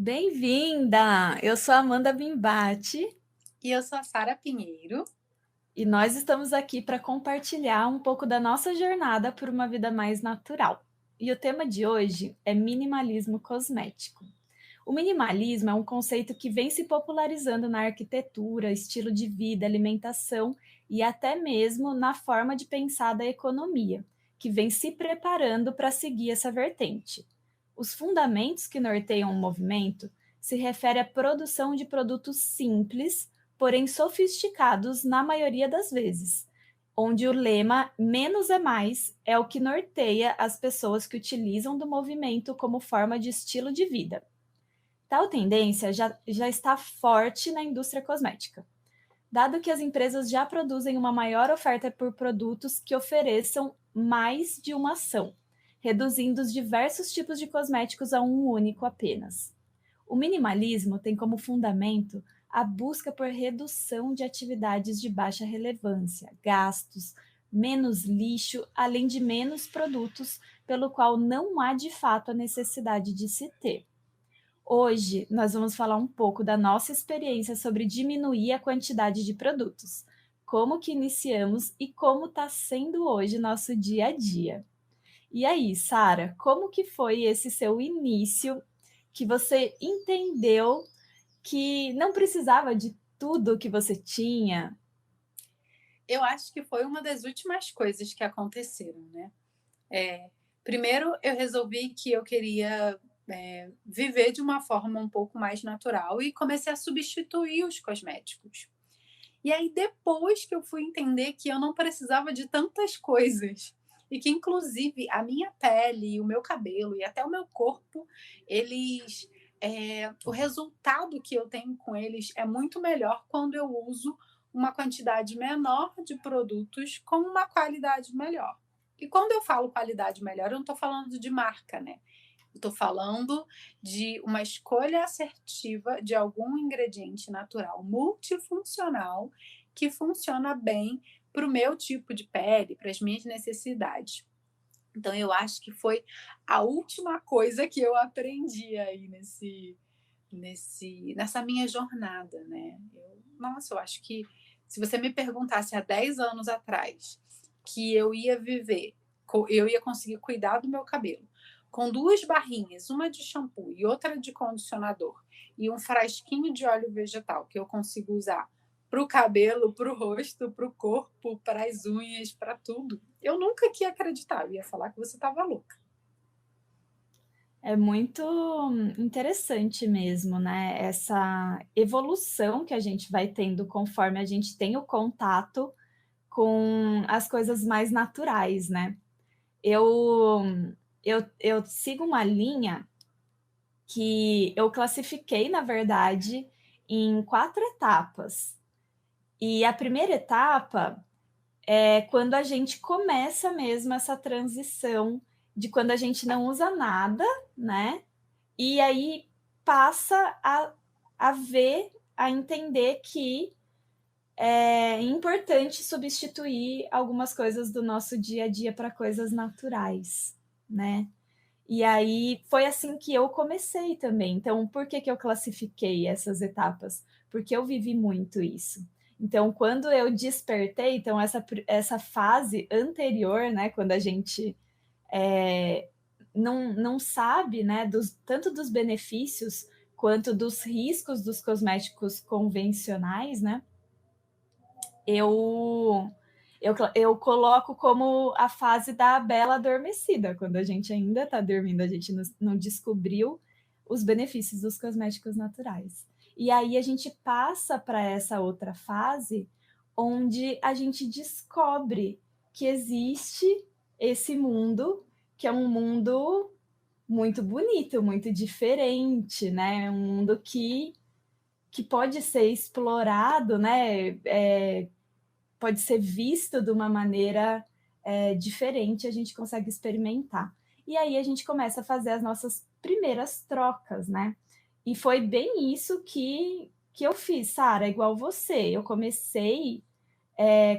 Bem-vinda! Eu sou a Amanda Bimbati E eu sou a Sara Pinheiro. e nós estamos aqui para compartilhar um pouco da nossa jornada por uma vida mais natural. E o tema de hoje é minimalismo cosmético. O minimalismo é um conceito que vem se popularizando na arquitetura, estilo de vida, alimentação e até mesmo na forma de pensar da economia, que vem se preparando para seguir essa vertente. Os fundamentos que norteiam o movimento se refere à produção de produtos simples, porém sofisticados na maioria das vezes, onde o lema "menos é mais" é o que norteia as pessoas que utilizam do movimento como forma de estilo de vida. Tal tendência já está forte na indústria cosmética, dado que as empresas já produzem uma maior oferta por produtos que ofereçam mais de uma ação, reduzindo os diversos tipos de cosméticos a um único apenas. O minimalismo tem como fundamento a busca por redução de atividades de baixa relevância, gastos, menos lixo, além de menos produtos, pelo qual não há de fato a necessidade de se ter. Hoje nós vamos falar um pouco da nossa experiência sobre diminuir a quantidade de produtos, como que iniciamos e como está sendo hoje nosso dia a dia. E aí, Sara, como que foi esse seu início que você entendeu que não precisava de tudo que você tinha? Eu acho que foi uma das últimas coisas que aconteceram, né? Primeiro, eu resolvi que eu queria viver de uma forma um pouco mais natural e comecei a substituir os cosméticos. E aí, depois que eu fui entender que eu não precisava de tantas coisas e que, inclusive, a minha pele, o meu cabelo e até o meu corpo, eles. O resultado que eu tenho com eles é muito melhor quando eu uso uma quantidade menor de produtos com uma qualidade melhor. E quando eu falo qualidade melhor, eu não estou falando de marca, né? Eu estou falando de uma escolha assertiva de algum ingrediente natural multifuncional que funciona bem para o meu tipo de pele, para as minhas necessidades. Então, eu acho que foi a última coisa que eu aprendi aí nessa minha jornada, né? Nossa, eu acho que se você me perguntasse há 10 anos atrás que eu ia viver, eu ia conseguir cuidar do meu cabelo com duas barrinhas, uma de shampoo e outra de condicionador, e um frasquinho de óleo vegetal que eu consigo usar para o cabelo, para o rosto, para o corpo, para as unhas, para tudo. Eu nunca que ia acreditar, eu ia falar que você estava louca. É muito interessante mesmo, né? Essa evolução que a gente vai tendo conforme a gente tem o contato com as coisas mais naturais, né? Eu, eu sigo uma linha que eu classifiquei, na verdade, em 4 etapas. E a primeira etapa é quando a gente começa mesmo essa transição de quando a gente não usa nada, né? E aí passa a ver, a entender que é importante substituir algumas coisas do nosso dia a dia para coisas naturais, né? E aí foi assim que eu comecei também. Então, por que que eu classifiquei essas etapas? Porque eu vivi muito isso. Então, quando eu despertei, então essa fase anterior, né, quando a gente não sabe, né, tanto dos benefícios quanto dos riscos dos cosméticos convencionais, né, eu coloco como a fase da bela adormecida, quando a gente ainda está dormindo, a gente não descobriu os benefícios dos cosméticos naturais. E aí a gente passa para essa outra fase, onde a gente descobre que existe esse mundo, que é um mundo muito bonito, muito diferente, né? Um mundo que pode ser explorado, né? Pode ser visto de uma maneira diferente, a gente consegue experimentar. E aí a gente começa a fazer as nossas primeiras trocas, né? E foi bem isso que eu fiz, Sara, igual você. Eu comecei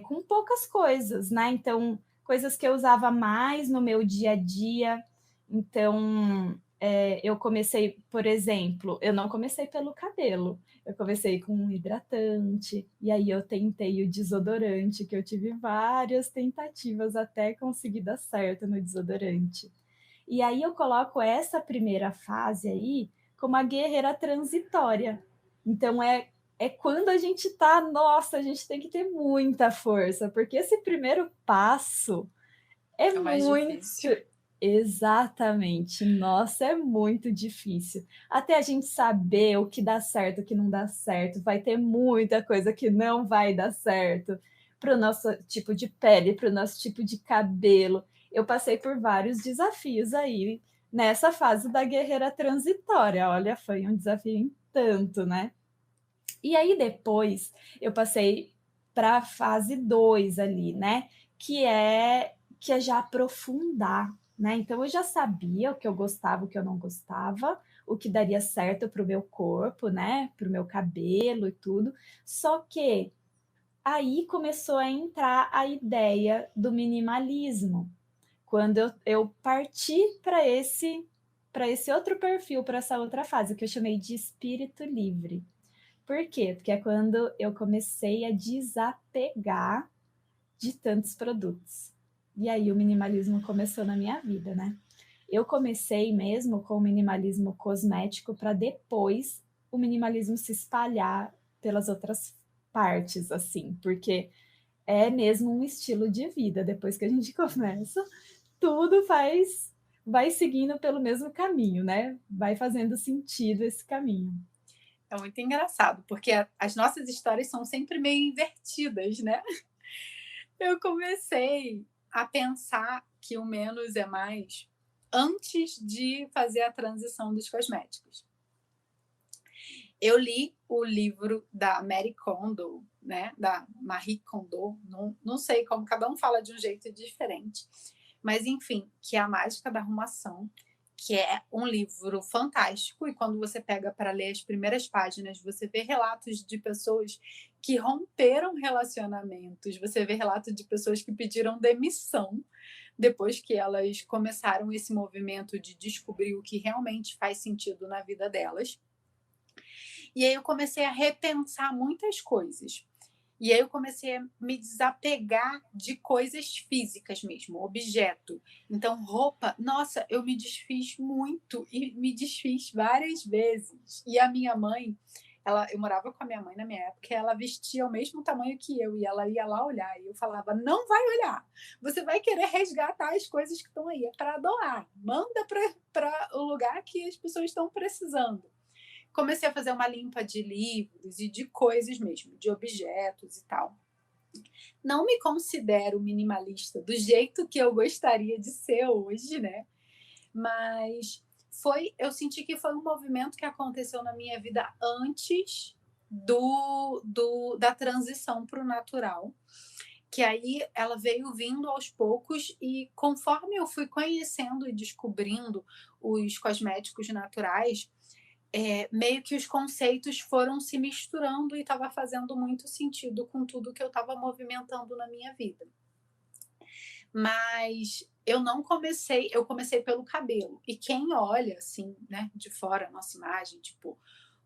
com poucas coisas, né? Então, coisas que eu usava mais no meu dia a dia. Então, eu comecei, por exemplo, eu não comecei pelo cabelo, eu comecei com um hidratante, e aí eu tentei o desodorante, que eu tive várias tentativas até conseguir dar certo no desodorante. E aí eu coloco essa primeira fase aí como a guerreira transitória. Então é quando a gente tá, nossa, a gente tem que ter muita força, porque esse primeiro passo é É o mais muito. difícil. Exatamente. Nossa, é muito difícil. Até a gente saber o que dá certo, o que não dá certo, vai ter muita coisa que não vai dar certo para o nosso tipo de pele, para o nosso tipo de cabelo. Eu passei por vários desafios aí nessa fase da guerreira transitória. Olha, foi um desafio em tanto, né? E aí depois eu passei para a fase 2 ali, né? Que é já aprofundar, né? Então eu já sabia o que eu gostava, o que eu não gostava, o que daria certo para o meu corpo, né? Para o meu cabelo e tudo. Só que aí começou a entrar a ideia do minimalismo. Quando eu parti para esse outro perfil, para essa outra fase, que eu chamei de espírito livre. Por quê? Porque é quando eu comecei a desapegar de tantos produtos. E aí o minimalismo começou na minha vida, né? Eu comecei mesmo com o minimalismo cosmético para depois o minimalismo se espalhar pelas outras partes, assim, porque é mesmo um estilo de vida. Depois que a gente começa, tudo vai seguindo pelo mesmo caminho, né? Vai fazendo sentido esse caminho. É muito engraçado, porque as nossas histórias são sempre meio invertidas, né? Eu comecei a pensar que o menos é mais antes de fazer a transição dos cosméticos. Eu li o livro da Marie Kondo, né, da Marie Kondo, não sei como, cada um fala de um jeito diferente, mas enfim, que é A Mágica da Arrumação, que é um livro fantástico, e quando você pega para ler as primeiras páginas, você vê relatos de pessoas que romperam relacionamentos, você vê relatos de pessoas que pediram demissão depois que elas começaram esse movimento de descobrir o que realmente faz sentido na vida delas. E aí eu comecei a repensar muitas coisas. E aí eu comecei a me desapegar de coisas físicas mesmo, objeto. Então, roupa, nossa, eu me desfiz muito e me desfiz várias vezes. E a minha mãe, eu morava com a minha mãe na minha época, e ela vestia o mesmo tamanho que eu, e ela ia lá olhar. E eu falava: não vai olhar, você vai querer resgatar as coisas que estão aí, é para doar, manda para o lugar que as pessoas estão precisando. Comecei a fazer uma limpa de livros e de coisas mesmo, de objetos e tal. Não me considero minimalista do jeito que eu gostaria de ser hoje, né? Mas eu senti que foi um movimento que aconteceu na minha vida antes da transição para o natural, que aí ela veio vindo aos poucos, e conforme eu fui conhecendo e descobrindo os cosméticos naturais, meio que os conceitos foram se misturando e estava fazendo muito sentido com tudo que eu estava movimentando na minha vida. Mas eu comecei pelo cabelo. E quem olha assim, né, de fora a nossa imagem, tipo,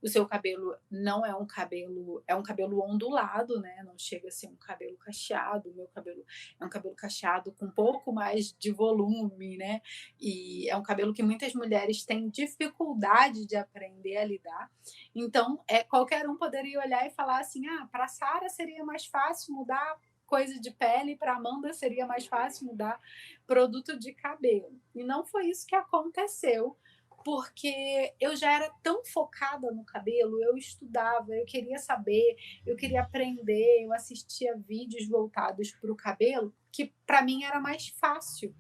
o seu cabelo não é um cabelo ondulado, né? Não chega a ser um cabelo cacheado. O meu cabelo é um cabelo cacheado com um pouco mais de volume, né? E é um cabelo que muitas mulheres têm dificuldade de aprender a lidar. Então, qualquer um poderia olhar e falar assim: ah, para a Sara seria mais fácil mudar coisa de pele, para Amanda seria mais fácil mudar produto de cabelo. E não foi isso que aconteceu, porque eu já era tão focada no cabelo, eu estudava, eu queria saber, eu queria aprender, eu assistia vídeos voltados para o cabelo, que para mim era mais fácil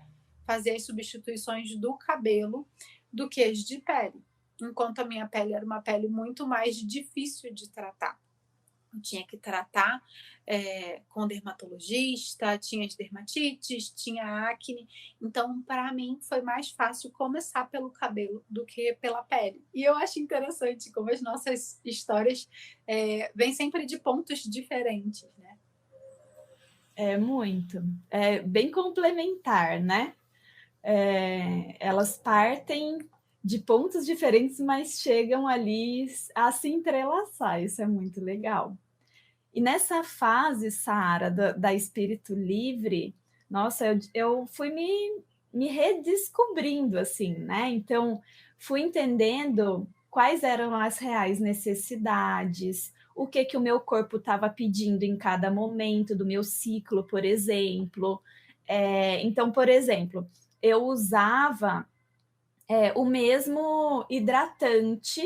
fazer as substituições do cabelo do que as de pele. Enquanto a minha pele era uma pele muito mais difícil de tratar. Eu tinha que tratar com dermatologista, tinha as dermatites, tinha acne. Então, para mim, foi mais fácil começar pelo cabelo do que pela pele. E eu acho interessante como as nossas histórias vêm sempre de pontos diferentes, né? É muito. É bem complementar, né? Elas partem de pontos diferentes, mas chegam ali a se entrelaçar, isso é muito legal. E nessa fase, Sara, da espírito livre, nossa, eu fui me redescobrindo, assim, né? Então, fui entendendo quais eram as reais necessidades, o que que o meu corpo estava pedindo em cada momento do meu ciclo, por exemplo. Então, por exemplo, eu usava o mesmo hidratante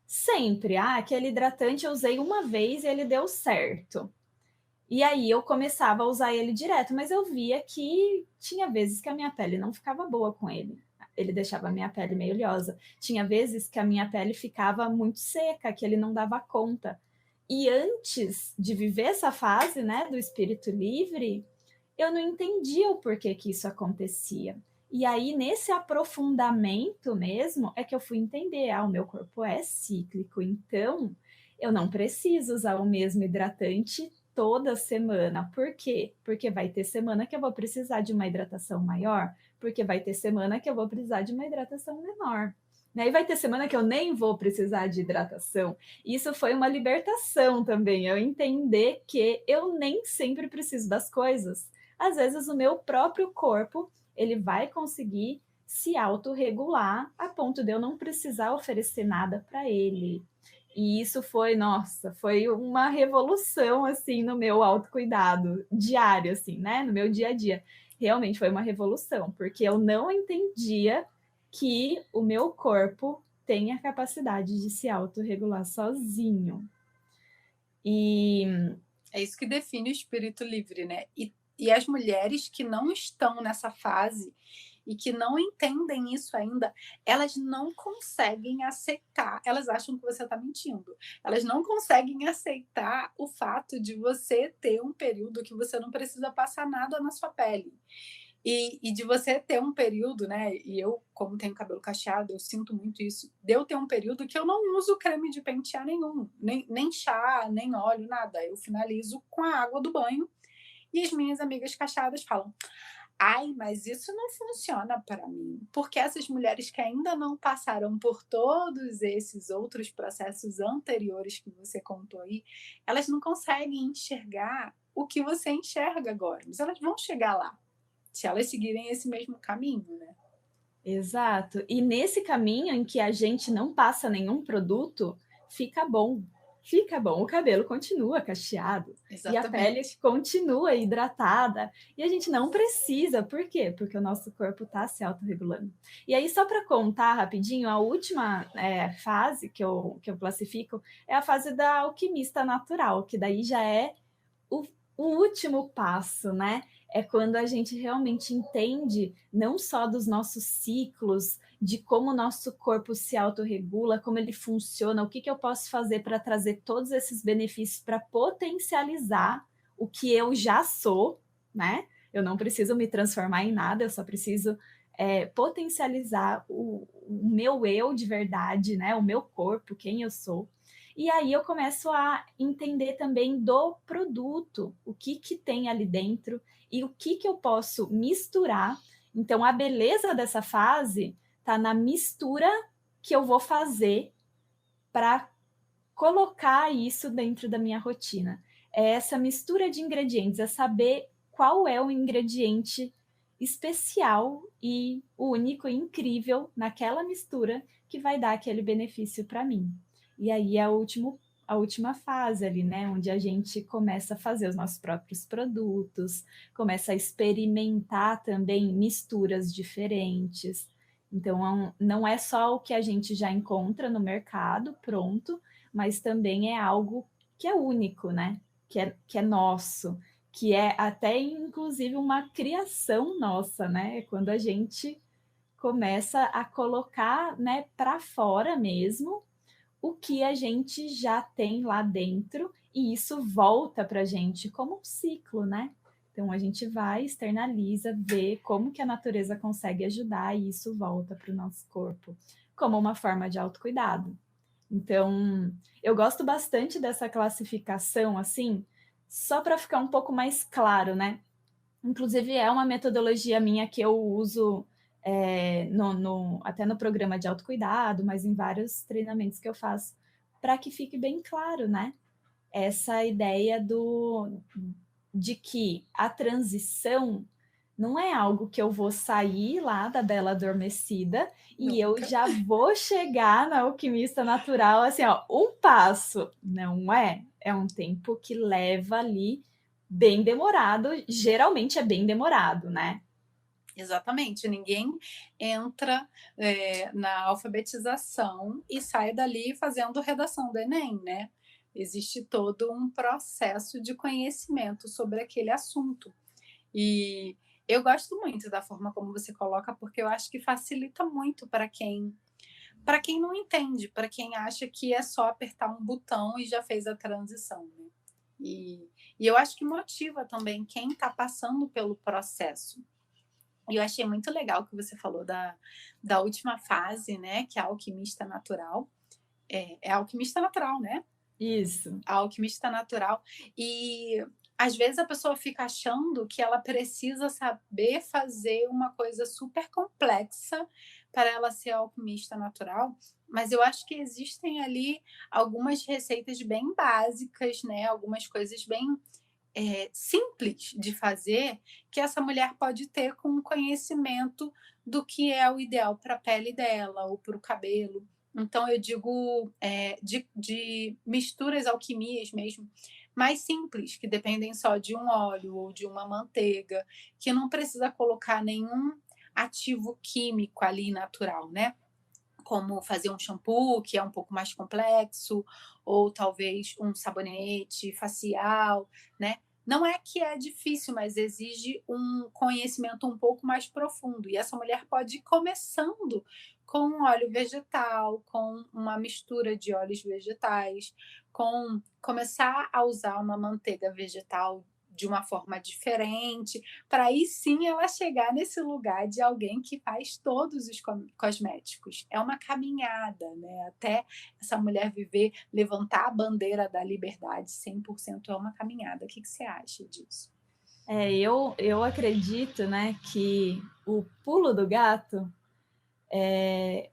sempre. Ah, aquele hidratante eu usei uma vez e ele deu certo. E aí eu começava a usar ele direto, mas eu via que tinha vezes que a minha pele não ficava boa com ele. Ele deixava a minha pele meio oleosa. Tinha vezes que a minha pele ficava muito seca, que ele não dava conta. E antes de viver essa fase, né, do espírito livre, eu não entendia o porquê que isso acontecia. E aí, nesse aprofundamento mesmo, é que eu fui entender: o meu corpo é cíclico, então eu não preciso usar o mesmo hidratante toda semana. Por quê? Porque vai ter semana que eu vou precisar de uma hidratação maior, porque vai ter semana que eu vou precisar de uma hidratação menor. E vai ter semana que eu nem vou precisar de hidratação. Isso foi uma libertação também, eu entender que eu nem sempre preciso das coisas. Às vezes o meu próprio corpo, ele vai conseguir se autorregular a ponto de eu não precisar oferecer nada para ele. E isso foi, nossa, foi uma revolução, assim, no meu autocuidado diário, assim, né? No meu dia a dia. Realmente foi uma revolução, porque eu não entendia que o meu corpo tem a capacidade de se autorregular sozinho. E é isso que define o espírito livre, né? E as mulheres que não estão nessa fase e que não entendem isso ainda, elas não conseguem aceitar. Elas acham que você está mentindo. Elas não conseguem aceitar o fato de você ter um período que você não precisa passar nada na sua pele. E de você ter um período, né? E eu, como tenho cabelo cacheado, eu sinto muito isso. De eu ter um período que eu não uso creme de pentear nenhum, nem chá, nem óleo, nada. Eu finalizo com a água do banho. E as minhas amigas cacheadas falam: ai, mas isso não funciona para mim. Porque essas mulheres que ainda não passaram por todos esses outros processos anteriores que você contou aí, elas não conseguem enxergar o que você enxerga agora. Mas elas vão chegar lá se elas seguirem esse mesmo caminho, né? exato. E nesse caminho em que a gente não passa nenhum produto, fica bom. Fica bom, o cabelo continua cacheado e a pele Exatamente. continua hidratada e a gente não precisa. Por quê? Porque o nosso corpo está se autorregulando. E aí, só para contar rapidinho, a última fase que eu classifico é a fase da alquimista natural, que daí já é o último passo, né? É quando a gente realmente entende não só dos nossos ciclos, de como o nosso corpo se autorregula, como ele funciona, o que, que eu posso fazer para trazer todos esses benefícios para potencializar o que eu já sou, né? Eu não preciso me transformar em nada, eu só preciso potencializar o meu eu de verdade, né? O meu corpo, quem eu sou. E aí eu começo a entender também do produto, o que, que tem ali dentro e o que, que eu posso misturar. Então, a beleza dessa fase está na mistura que eu vou fazer para colocar isso dentro da minha rotina. É essa mistura de ingredientes, é saber qual é o ingrediente especial e único e incrível naquela mistura que vai dar aquele benefício para mim. E aí é a última fase ali, né? Onde a gente começa a fazer os nossos próprios produtos, começa a experimentar também misturas diferentes. Então, não é só o que a gente já encontra no mercado pronto, mas também é algo que é único, né? Que é nosso, que é até inclusive uma criação nossa, né? Quando a gente começa a colocar, né, para fora mesmo o que a gente já tem lá dentro e isso volta para a gente como um ciclo, né? Então a gente vai, externaliza, vê como que a natureza consegue ajudar e isso volta para o nosso corpo como uma forma de autocuidado. Então, eu gosto bastante dessa classificação, assim, só para ficar um pouco mais claro, né? Inclusive, é uma metodologia minha que eu uso até no programa de autocuidado, mas em vários treinamentos que eu faço, para que fique bem claro, né? Essa ideia de que a transição não é algo que eu vou sair lá da Bela Adormecida e eu Nunca. já vou chegar na Alquimista Natural, assim, ó, um passo. Não é? É um tempo que leva ali bem demorado, geralmente é bem demorado, né? Exatamente, ninguém entra na alfabetização e sai dali fazendo redação do Enem, né? Existe todo um processo de conhecimento sobre aquele assunto. E eu gosto muito da forma como você coloca, porque eu acho que facilita muito para quem não entende, para quem acha que é só apertar um botão e já fez a transição, né? E eu acho que motiva também quem está passando pelo processo. E eu achei muito legal que você falou da última fase, né? Que é a alquimista natural. É a alquimista natural, né? Isso. A alquimista natural. E às vezes a pessoa fica achando que ela precisa saber fazer uma coisa super complexa para ela ser alquimista natural, mas eu acho que existem ali algumas receitas bem básicas, né? Algumas coisas bem simples de fazer que essa mulher pode ter com conhecimento do que é o ideal para a pele dela ou para o cabelo. Então, eu digo de misturas, alquimias mesmo, mais simples, que dependem só de um óleo ou de uma manteiga, que não precisa colocar nenhum ativo químico ali natural, né? Como fazer um shampoo, que é um pouco mais complexo, ou talvez um sabonete facial, né? Não é que é difícil, mas exige um conhecimento um pouco mais profundo. E essa mulher pode ir começando com um óleo vegetal, com uma mistura de óleos vegetais, com começar a usar uma manteiga vegetal de uma forma diferente, para aí sim ela chegar nesse lugar de alguém que faz todos os cosméticos. É uma caminhada, né? Até essa mulher viver, levantar a bandeira da liberdade 100% é uma caminhada. O que você acha disso? Eu acredito, né, que o pulo do gato,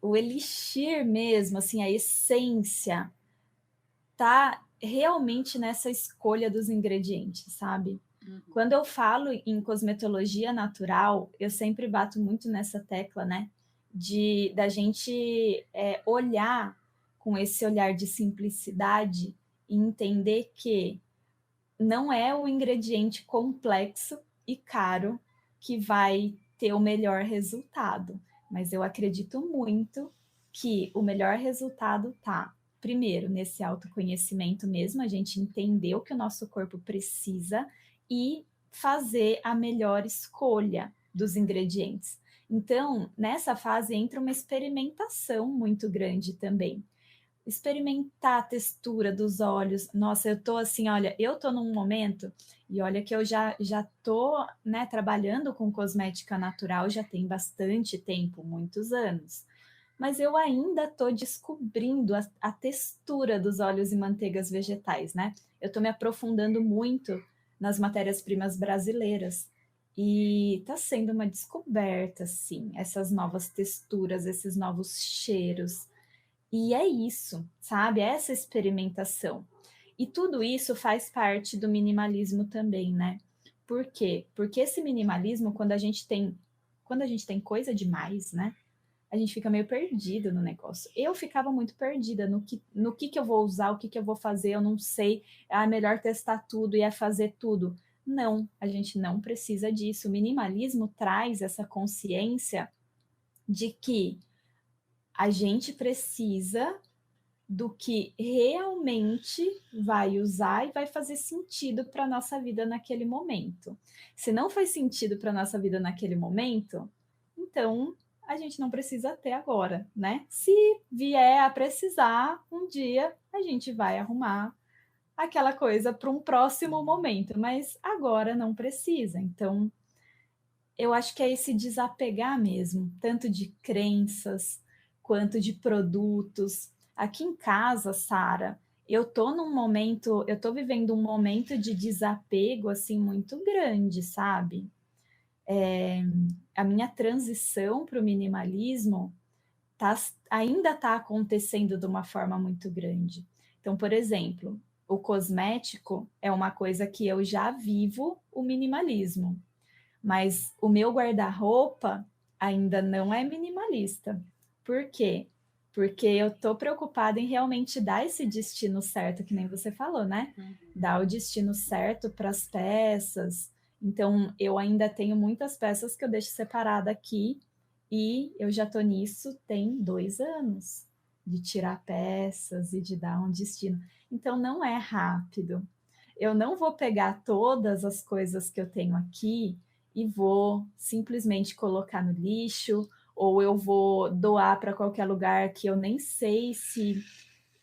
o elixir mesmo, assim, a essência, tá realmente nessa escolha dos ingredientes, sabe? Uhum. Quando eu falo em cosmetologia natural, eu sempre bato muito nessa tecla, né? Da gente olhar com esse olhar de simplicidade e entender que não é o ingrediente complexo e caro que vai ter o melhor resultado, mas eu acredito muito que o melhor resultado tá, primeiro, nesse autoconhecimento mesmo, a gente entender o que o nosso corpo precisa e fazer a melhor escolha dos ingredientes. Então, nessa fase entra uma experimentação muito grande também, experimentar a textura dos olhos. Nossa, eu tô assim, olha, eu tô num momento, e olha que eu já tô, né, trabalhando com cosmética natural já tem bastante tempo, muitos anos. Mas eu ainda tô descobrindo a textura dos óleos e manteigas vegetais, né? Eu tô me aprofundando muito nas matérias-primas brasileiras. E tá sendo uma descoberta, sim, essas novas texturas, esses novos cheiros. E é isso, sabe? É essa experimentação. E tudo isso faz parte do minimalismo também, né? Por quê? Porque esse minimalismo, quando a gente tem coisa demais, né? A gente fica meio perdido no negócio. Eu ficava muito perdida no que eu vou usar, o que eu vou fazer, eu não sei. É melhor testar tudo e é fazer tudo. Não, a gente não precisa disso. O minimalismo traz essa consciência de que a gente precisa do que realmente vai usar e vai fazer sentido para a nossa vida naquele momento. Se não faz sentido para a nossa vida naquele momento, então a gente não precisa ter agora, né? Se vier a precisar, um dia a gente vai arrumar aquela coisa para um próximo momento, mas agora não precisa. Então, eu acho que é esse desapegar mesmo, tanto de crenças quanto de produtos. Aqui em casa, Sara, eu tô vivendo um momento de desapego assim muito grande, sabe? a minha transição para o minimalismo ainda está acontecendo de uma forma muito grande. Então, por exemplo, o cosmético é uma coisa que eu já vivo o minimalismo, mas o meu guarda-roupa ainda não é minimalista. Por quê? Porque eu estou preocupada em realmente dar esse destino certo, que nem você falou, né? Dar o destino certo para as peças. Então, eu ainda tenho muitas peças que eu deixo separada aqui e eu já estou nisso tem 2 anos, de tirar peças e de dar um destino. Então, não é rápido. Eu não vou pegar todas as coisas que eu tenho aqui e vou simplesmente colocar no lixo, ou eu vou doar para qualquer lugar que eu nem sei se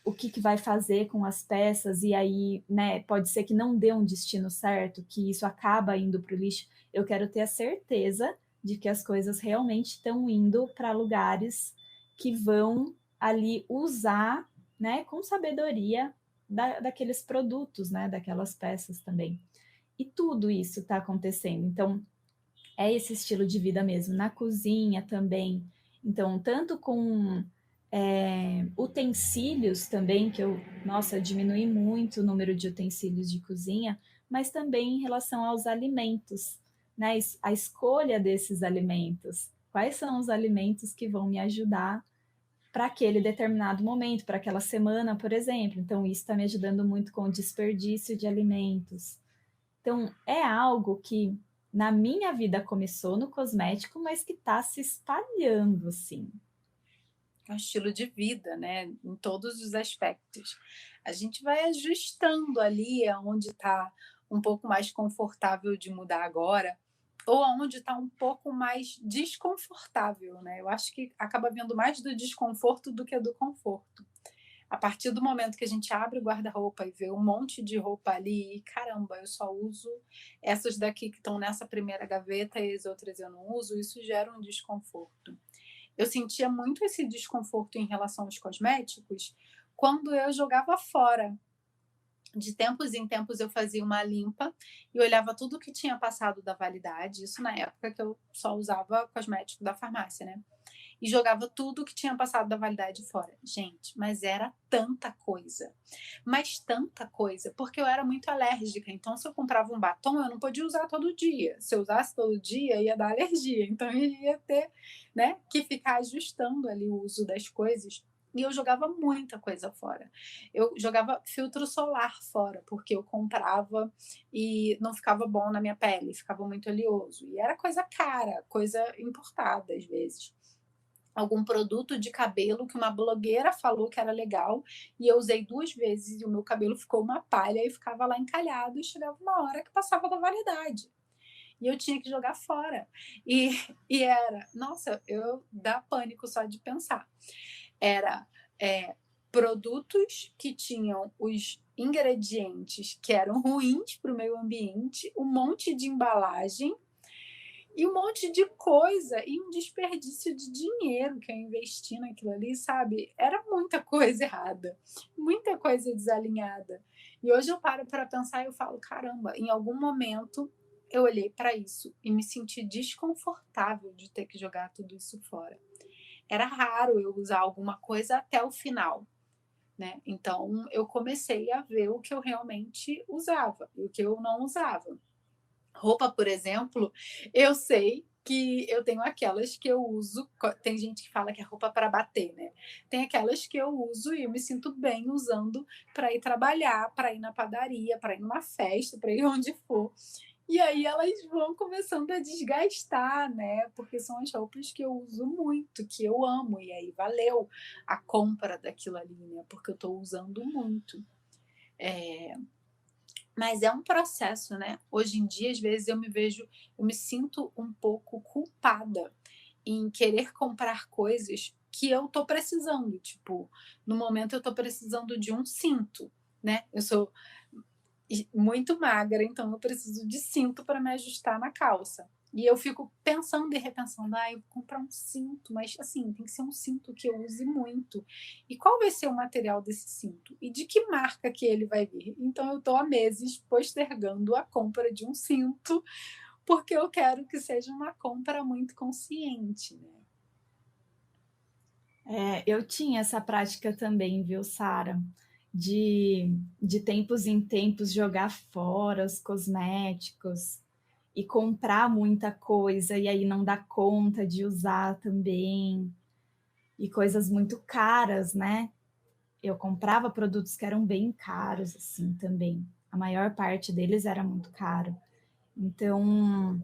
o que vai fazer com as peças, e aí, né, pode ser que não dê um destino certo, que isso acaba indo para o lixo. Eu quero ter a certeza de que as coisas realmente estão indo para lugares que vão ali usar, né, com sabedoria daqueles produtos, né, daquelas peças também. E tudo isso está acontecendo. Então, é esse estilo de vida mesmo. Na cozinha também. Então, tanto com utensílios também, que eu, nossa, diminui muito o número de utensílios de cozinha, mas também em relação aos alimentos, né? A escolha desses alimentos. Quais são os alimentos que vão me ajudar para aquele determinado momento, para aquela semana, por exemplo. Então, isso está me ajudando muito com o desperdício de alimentos. Então, é algo que na minha vida começou no cosmético, mas que está se espalhando, assim. É um estilo de vida, né? Em todos os aspectos. A gente vai ajustando ali aonde está um pouco mais confortável de mudar agora, ou aonde está um pouco mais desconfortável, né? Eu acho que acaba vindo mais do desconforto do que do conforto. A partir do momento que a gente abre o guarda-roupa e vê um monte de roupa ali, e caramba, eu só uso essas daqui que estão nessa primeira gaveta e as outras eu não uso, isso gera um desconforto. Eu sentia muito esse desconforto em relação aos cosméticos quando eu jogava fora. De tempos em tempos eu fazia uma limpa e olhava tudo que tinha passado da validade, isso na época que eu só usava cosmético da farmácia, né? E jogava tudo que tinha passado da validade fora. Gente, mas era tanta coisa. Mas tanta coisa, porque eu era muito alérgica. Então, se eu comprava um batom, eu não podia usar todo dia. Se eu usasse todo dia, ia dar alergia. Então, eu ia ter, né, que ficar ajustando ali o uso das coisas. E eu jogava muita coisa fora. Eu jogava filtro solar fora, porque eu comprava e não ficava bom na minha pele, ficava muito oleoso. E era coisa cara, coisa importada às vezes. Algum produto de cabelo que uma blogueira falou que era legal e eu usei 2 vezes e o meu cabelo ficou uma palha e ficava lá encalhado e chegava uma hora que passava da validade. E eu tinha que jogar fora. E, e era, nossa, eu dá pânico só de pensar. Era produtos que tinham os ingredientes que eram ruins para o meio ambiente, um monte de embalagem e um monte de coisa e um desperdício de dinheiro que eu investi naquilo ali, sabe? Era muita coisa errada, muita coisa desalinhada. E hoje eu paro para pensar e eu falo, caramba, em algum momento eu olhei para isso e me senti desconfortável de ter que jogar tudo isso fora. Era raro eu usar alguma coisa até o final, né? Então eu comecei a ver o que eu realmente usava e o que eu não usava. Roupa, por exemplo, eu sei que eu tenho aquelas que eu uso. Tem gente que fala que é roupa para bater, né? Tem aquelas que eu uso e eu me sinto bem usando para ir trabalhar, para ir na padaria, para ir numa festa, para ir onde for. E aí elas vão começando a desgastar, né? Porque são as roupas que eu uso muito, que eu amo. E aí valeu a compra daquilo ali, né? Porque eu estou usando muito. É, mas é um processo, né? Hoje em dia, às vezes, eu me sinto um pouco culpada em querer comprar coisas que eu tô precisando. Tipo, no momento eu tô precisando de um cinto, né? Eu sou muito magra, então eu preciso de cinto para me ajustar na calça. E eu fico pensando e repensando, eu vou comprar um cinto, mas assim, tem que ser um cinto que eu use muito. E qual vai ser o material desse cinto? E de que marca que ele vai vir? Então eu estou há meses postergando a compra de um cinto, porque eu quero que seja uma compra muito consciente, né? Eu tinha essa prática também, viu, Sara? De tempos em tempos jogar fora os cosméticos e comprar muita coisa e aí não dar conta de usar também. E coisas muito caras, né? Eu comprava produtos que eram bem caros, assim, também. A maior parte deles era muito caro. Então,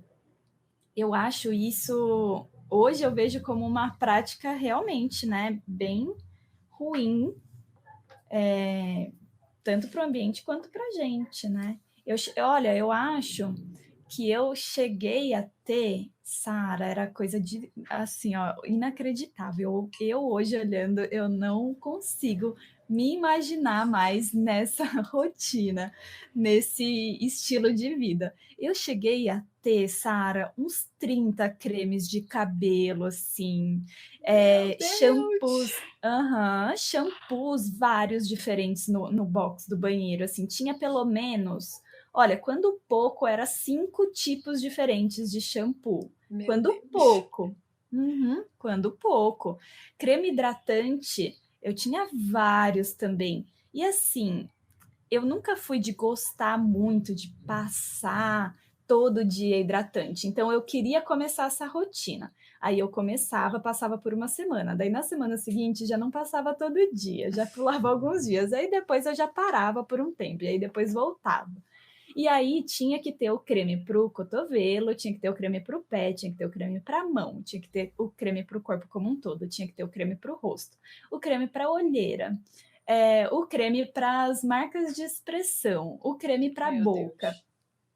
eu acho isso, hoje eu vejo como uma prática realmente, né, bem ruim, tanto para o ambiente quanto para a gente, né? Olha, eu acho que eu cheguei a ter, Sara, era coisa de, assim, ó, inacreditável. Eu hoje olhando, eu não consigo me imaginar mais nessa rotina, nesse estilo de vida. Eu cheguei a ter, Sara, uns 30 cremes de cabelo, assim, Meu Deus! shampoos, shampoos vários diferentes no box do banheiro, assim, tinha pelo menos. Olha, quando pouco, era 5 tipos diferentes de shampoo. Meu Quando Deus! pouco. Quando pouco. Creme hidratante, eu tinha vários também. E assim, eu nunca fui de gostar muito de passar todo dia hidratante. Então eu queria começar essa rotina. Aí eu começava, passava por uma semana. Daí na semana seguinte já não passava todo dia, já pulava alguns dias. Aí depois eu já parava por um tempo, e aí depois voltava. E aí tinha que ter o creme para o cotovelo, tinha que ter o creme para o pé, tinha que ter o creme para a mão, tinha que ter o creme para o corpo como um todo, tinha que ter o creme para o rosto, o creme para a olheira, o creme para as marcas de expressão, o creme para a Meu boca. Deus!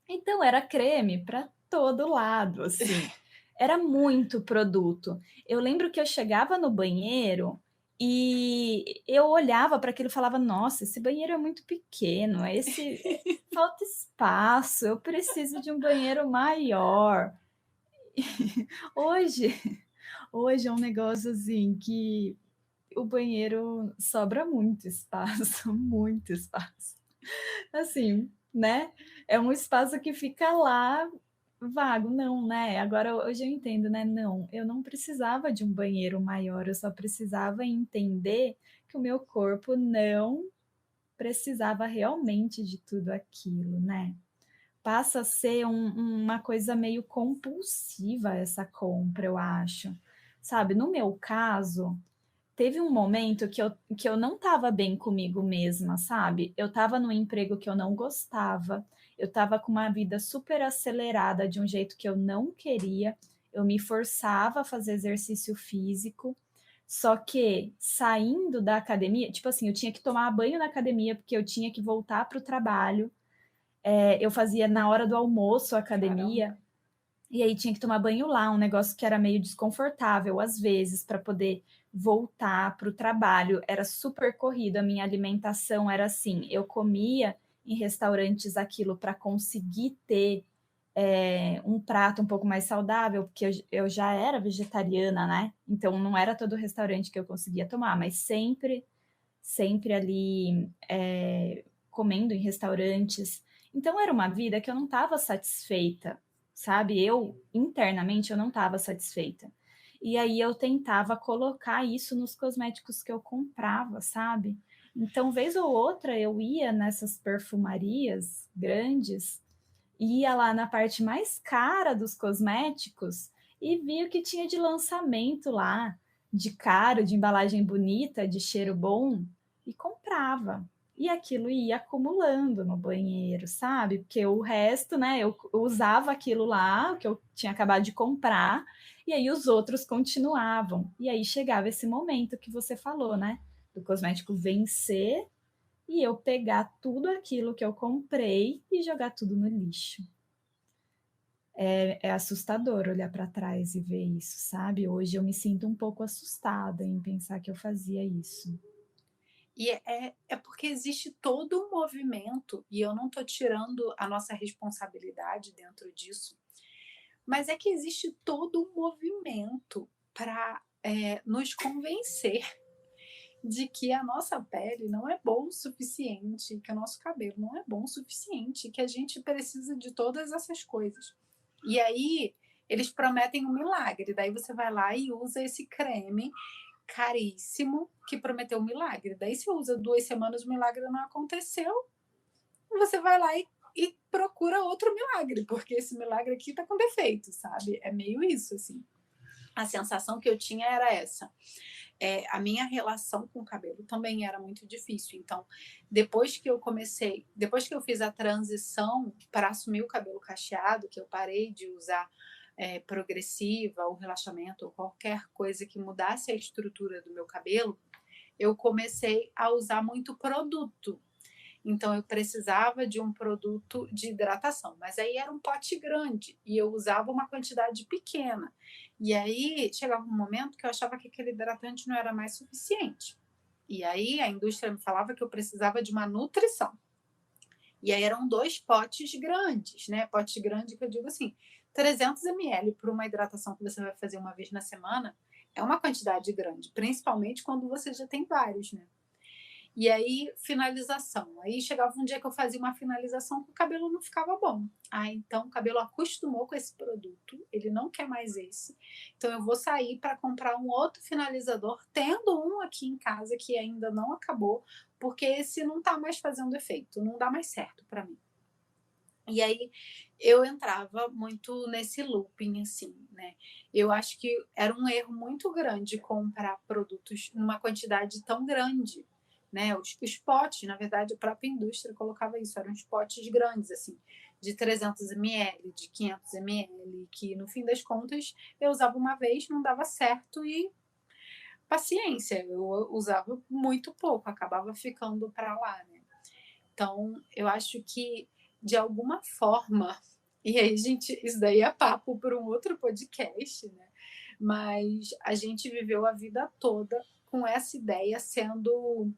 Então era creme para todo lado, assim. Era muito produto. Eu lembro que eu chegava no banheiro e eu olhava para aquilo e falava: "Nossa, esse banheiro é muito pequeno, falta espaço, eu preciso de um banheiro maior". Hoje, hoje é um negócio assim que o banheiro sobra muito espaço, muito espaço. Assim, né? É um espaço que fica lá vago, não, né? Agora hoje eu entendo, né? Não, eu não precisava de um banheiro maior, eu só precisava entender que o meu corpo não precisava realmente de tudo aquilo, né? Passa a ser uma coisa meio compulsiva essa compra, eu acho. Sabe, no meu caso, teve um momento que eu não estava bem comigo mesma, sabe? Eu estava num emprego que eu não gostava, eu estava com uma vida super acelerada de um jeito que eu não queria, eu me forçava a fazer exercício físico, só que saindo da academia, tipo assim, eu tinha que tomar banho na academia porque eu tinha que voltar para o trabalho, eu fazia na hora do almoço a academia. Caramba! E aí tinha que tomar banho lá, um negócio que era meio desconfortável às vezes para poder voltar para o trabalho. Era super corrido, a minha alimentação era assim, eu comia em restaurantes aquilo para conseguir ter um prato um pouco mais saudável, porque eu já era vegetariana, né? Então não era todo restaurante que eu conseguia tomar, mas sempre, sempre ali comendo em restaurantes. Então era uma vida que eu não estava satisfeita, sabe? Eu internamente eu não estava satisfeita. E aí eu tentava colocar isso nos cosméticos que eu comprava, sabe? Então, vez ou outra, eu ia nessas perfumarias grandes, ia lá na parte mais cara dos cosméticos e via o que tinha de lançamento lá, de caro, de embalagem bonita, de cheiro bom, e comprava. E aquilo ia acumulando no banheiro, sabe? Porque o resto, né, eu usava aquilo lá, que eu tinha acabado de comprar, e aí os outros continuavam. E aí chegava esse momento que você falou, né? Do cosmético vencer e eu pegar tudo aquilo que eu comprei e jogar tudo no lixo. É assustador olhar para trás e ver isso, sabe? Hoje eu me sinto um pouco assustada em pensar que eu fazia isso. E é porque existe todo um movimento, e eu não estou tirando a nossa responsabilidade dentro disso, mas é que existe todo um movimento para nos convencer de que a nossa pele não é bom o suficiente, que o nosso cabelo não é bom o suficiente, que a gente precisa de todas essas coisas. E aí eles prometem um milagre, daí você vai lá e usa esse creme caríssimo que prometeu um milagre. Daí você usa 2 semanas, o milagre não aconteceu, você vai lá e procura outro milagre, porque esse milagre aqui tá com defeito, sabe? É meio isso, assim. A sensação que eu tinha era essa. A minha relação com o cabelo também era muito difícil. Então, depois que eu fiz a transição para assumir o cabelo cacheado, que eu parei de usar progressiva ou relaxamento ou qualquer coisa que mudasse a estrutura do meu cabelo, eu comecei a usar muito produto. Então, eu precisava de um produto de hidratação, mas aí era um pote grande e eu usava uma quantidade pequena. E aí chegava um momento que eu achava que aquele hidratante não era mais suficiente. E aí a indústria me falava que eu precisava de uma nutrição. E aí eram 2 potes grandes, né? Pote grande que eu digo assim, 300 ml para uma hidratação que você vai fazer uma vez na semana é uma quantidade grande, principalmente quando você já tem vários, né? E aí, finalização. Aí chegava um dia que eu fazia uma finalização que o cabelo não ficava bom. Então o cabelo acostumou com esse produto, ele não quer mais esse. Então eu vou sair para comprar um outro finalizador, tendo um aqui em casa que ainda não acabou, porque esse não está mais fazendo efeito, não dá mais certo para mim. E aí eu entrava muito nesse looping, assim, né? Eu acho que era um erro muito grande comprar produtos numa quantidade tão grande, né? Os potes, na verdade, a própria indústria colocava isso, eram os potes grandes, assim, de 300 ml, de 500 ml, que no fim das contas eu usava uma vez, não dava certo e paciência, eu usava muito pouco, acabava ficando para lá, né? Então, eu acho que, de alguma forma, e aí, gente, isso daí é papo para um outro podcast, né? Mas a gente viveu a vida toda com essa ideia sendo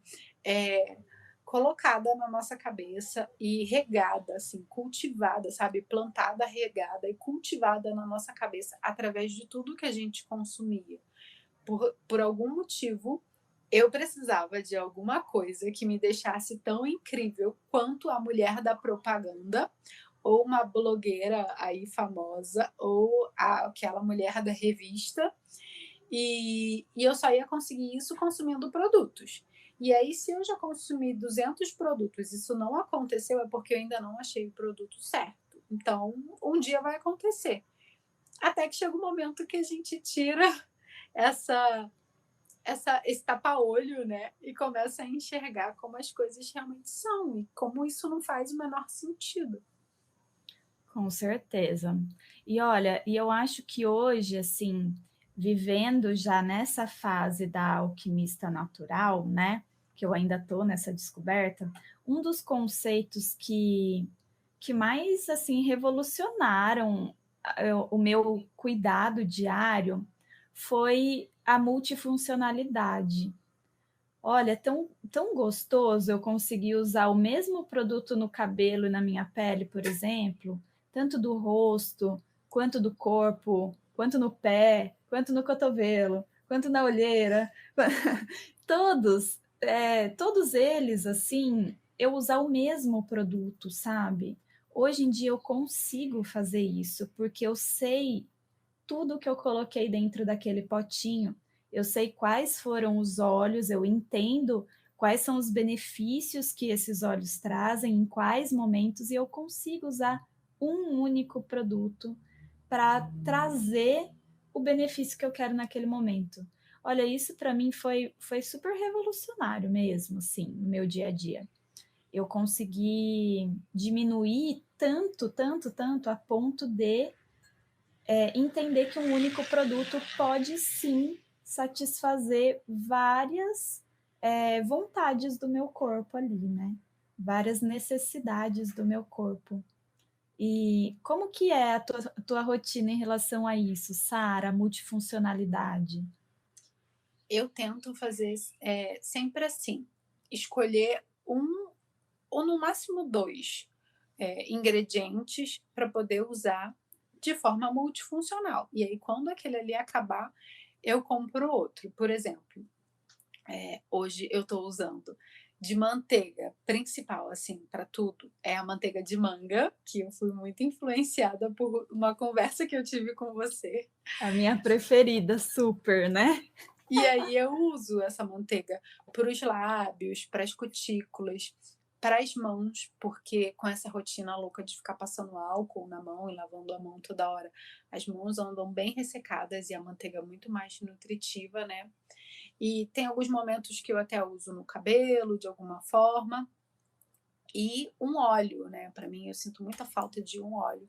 é, colocada na nossa cabeça e regada, assim, cultivada, sabe? Plantada, regada e cultivada na nossa cabeça através de tudo que a gente consumia. Por algum motivo, eu precisava de alguma coisa que me deixasse tão incrível quanto a mulher da propaganda, ou uma blogueira aí famosa, ou aquela mulher da revista, e eu só ia conseguir isso consumindo produtos. E aí, se eu já consumi 200 produtos e isso não aconteceu, é porque eu ainda não achei o produto certo. Então, um dia vai acontecer. Até que chega um momento que a gente tira essa esse tapa-olho, né? E começa a enxergar como as coisas realmente são e como isso não faz o menor sentido. Com certeza. E olha, e eu acho que hoje, assim, vivendo já nessa fase da alquimista natural, né? Que eu ainda estou nessa descoberta, um dos conceitos que mais assim revolucionaram o meu cuidado diário foi a multifuncionalidade. Olha, é tão gostoso eu conseguir usar o mesmo produto no cabelo e na minha pele, por exemplo, tanto do rosto, quanto do corpo, quanto no pé, quanto no cotovelo, quanto na olheira. Todos eles, assim, eu usar o mesmo produto, sabe? Hoje em dia eu consigo fazer isso, porque eu sei tudo que eu coloquei dentro daquele potinho. Eu sei quais foram os óleos, eu entendo quais são os benefícios que esses óleos trazem, em quais momentos, e eu consigo usar um único produto para trazer o benefício que eu quero naquele momento. Olha, isso para mim foi super revolucionário mesmo, assim, no meu dia a dia. Eu consegui diminuir tanto, a ponto de entender que um único produto pode sim satisfazer várias vontades do meu corpo ali, né? Várias necessidades do meu corpo. E como que é a tua rotina em relação a isso, Sara, multifuncionalidade? Eu tento fazer sempre assim, escolher um ou no máximo 2 ingredientes para poder usar de forma multifuncional. E aí, quando aquele ali acabar, eu compro outro. Por exemplo, hoje eu estou usando de manteiga principal, assim, para tudo, é a manteiga de manga, que eu fui muito influenciada por uma conversa que eu tive com você. A minha preferida, super, né? E aí eu uso essa manteiga para os lábios, para as cutículas, para as mãos, porque com essa rotina louca de ficar passando álcool na mão e lavando a mão toda hora, as mãos andam bem ressecadas e a manteiga é muito mais nutritiva, né? E tem alguns momentos que eu até uso no cabelo, de alguma forma. E um óleo, né? Para mim, eu sinto muita falta de um óleo,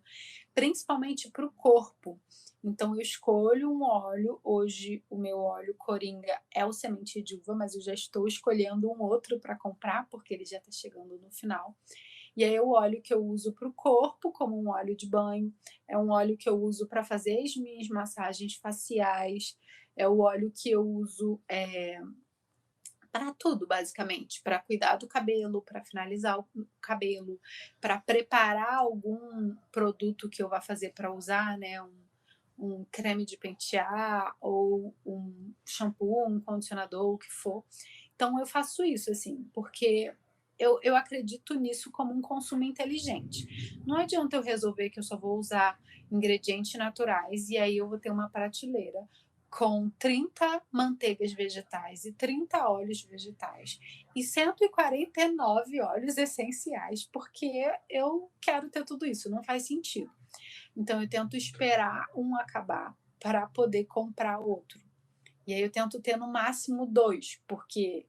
principalmente para o corpo. Então, eu escolho um óleo. Hoje, o meu óleo coringa é o semente de uva, mas eu já estou escolhendo um outro para comprar, porque ele já está chegando no final. E aí, é o óleo que eu uso para o corpo, como um óleo de banho, é um óleo que eu uso para fazer as minhas massagens faciais, é o óleo que eu uso para tudo, basicamente, para cuidar do cabelo, para finalizar o cabelo, para preparar algum produto que eu vá fazer para usar, né? Um creme de pentear ou um shampoo, um condicionador, o que for. Então eu faço isso, assim, porque eu acredito nisso como um consumo inteligente. Não adianta eu resolver que eu só vou usar ingredientes naturais e aí eu vou ter uma prateleira com 30 manteigas vegetais e 30 óleos vegetais e 149 óleos essenciais, porque eu quero ter tudo isso, não faz sentido. Então eu tento esperar um acabar para poder comprar outro. E aí eu tento ter no máximo dois, porque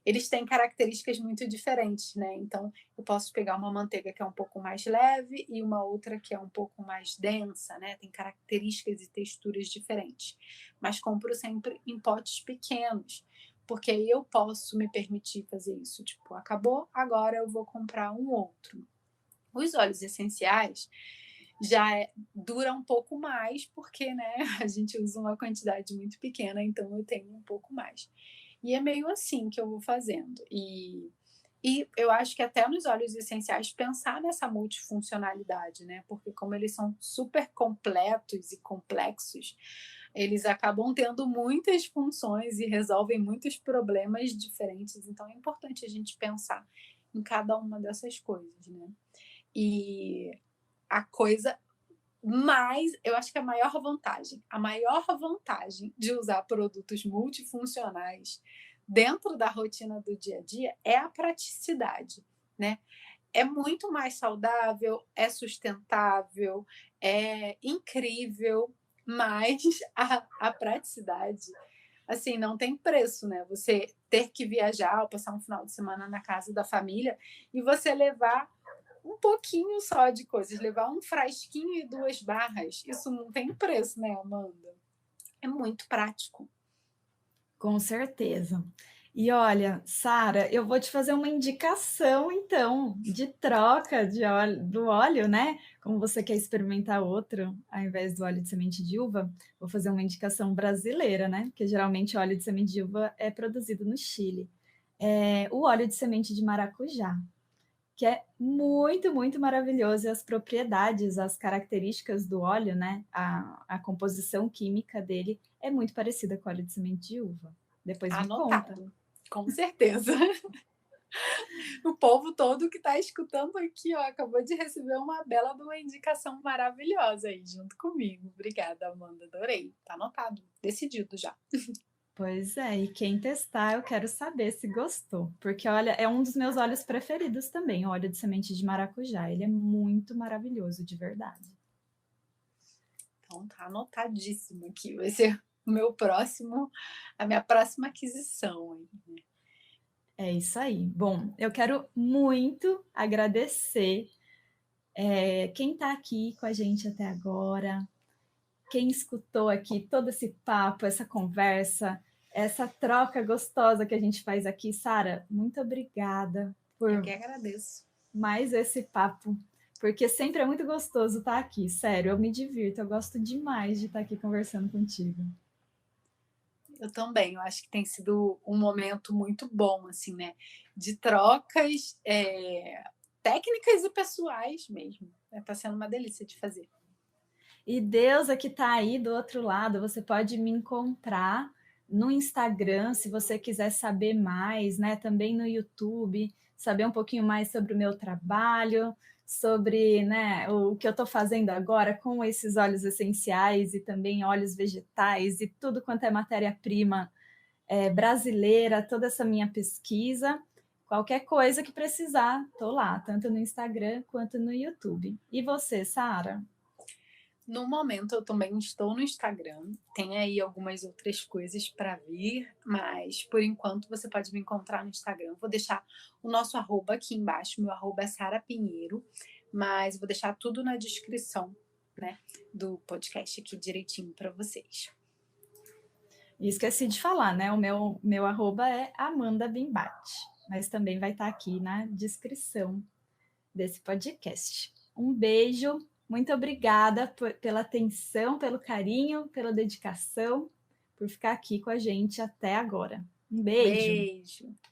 eles têm características muito diferentes, né? Então eu posso pegar uma manteiga que é um pouco mais leve e uma outra que é um pouco mais densa, né? Tem características e texturas diferentes. Mas compro sempre em potes pequenos, porque aí eu posso me permitir fazer isso. Tipo, acabou, agora eu vou comprar um outro. Os óleos essenciais dura um pouco mais, porque né, a gente usa uma quantidade muito pequena, então eu tenho um pouco mais. E é meio assim que eu vou fazendo. E eu acho que até nos óleos essenciais pensar nessa multifuncionalidade, né? Porque como eles são super completos e complexos, eles acabam tendo muitas funções e resolvem muitos problemas diferentes. Então é importante a gente pensar em cada uma dessas coisas, né? E a coisa mais, eu acho que a maior vantagem de usar produtos multifuncionais dentro da rotina do dia a dia é a praticidade, né? É muito mais saudável, é sustentável, é incrível, mas a praticidade, assim, não tem preço, né? Você ter que viajar ou passar um final de semana na casa da família e você levar um pouquinho só de coisas, levar um frasquinho e 2 barras, isso não tem preço, né, Amanda? É muito prático. Com certeza. E olha, Sara, eu vou te fazer uma indicação, então, de troca de óleo, do óleo, né? Como você quer experimentar outro, ao invés do óleo de semente de uva, vou fazer uma indicação brasileira, né? Porque geralmente o óleo de semente de uva é produzido no Chile. É o óleo de semente de maracujá, que é muito, muito maravilhoso. E as propriedades, as características do óleo, né? A composição química dele é muito parecida com o óleo de semente de uva. Depois me conta. Anotado, com certeza. O povo todo que está escutando aqui, ó, acabou de receber uma bela de uma indicação maravilhosa aí, junto comigo. Obrigada, Amanda, adorei. Tá anotado, decidido já. Pois é, e quem testar, eu quero saber se gostou, porque olha, é um dos meus óleos preferidos também, o óleo de semente de maracujá. Ele é muito maravilhoso, de verdade. Então tá anotadíssimo aqui, vai ser o meu próximo, a minha próxima aquisição aí, né? É isso aí. Bom, eu quero muito agradecer quem está aqui com a gente até agora, quem escutou aqui todo esse papo, essa conversa, essa troca gostosa que a gente faz aqui. Sara, muito obrigada Eu por que agradeço. mais esse papo, porque sempre é muito gostoso estar aqui, sério, eu me divirto, eu gosto demais de estar aqui conversando contigo. Eu também, eu acho que tem sido um momento muito bom, assim, né? De trocas técnicas e pessoais mesmo. Está sendo uma delícia de fazer. E Deus que está aí do outro lado, você pode me encontrar no Instagram, se você quiser saber mais, né? Também no YouTube, saber um pouquinho mais sobre o meu trabalho, sobre, né, o que eu estou fazendo agora com esses óleos essenciais e também óleos vegetais e tudo quanto é matéria-prima brasileira, toda essa minha pesquisa. Qualquer coisa que precisar, estou lá, tanto no Instagram quanto no YouTube. E você, Sara? No momento, eu também estou no Instagram. Tem aí algumas outras coisas para vir, mas por enquanto você pode me encontrar no Instagram. Vou deixar o nosso arroba aqui embaixo. Meu arroba é Sara Pinheiro, mas vou deixar tudo na descrição, né, do podcast aqui direitinho para vocês. E esqueci de falar, né? O meu arroba é Amanda Bimbate, mas também vai estar aqui na descrição desse podcast. Um beijo, muito obrigada pela atenção, pelo carinho, pela dedicação, por ficar aqui com a gente até agora. Um beijo! Beijo!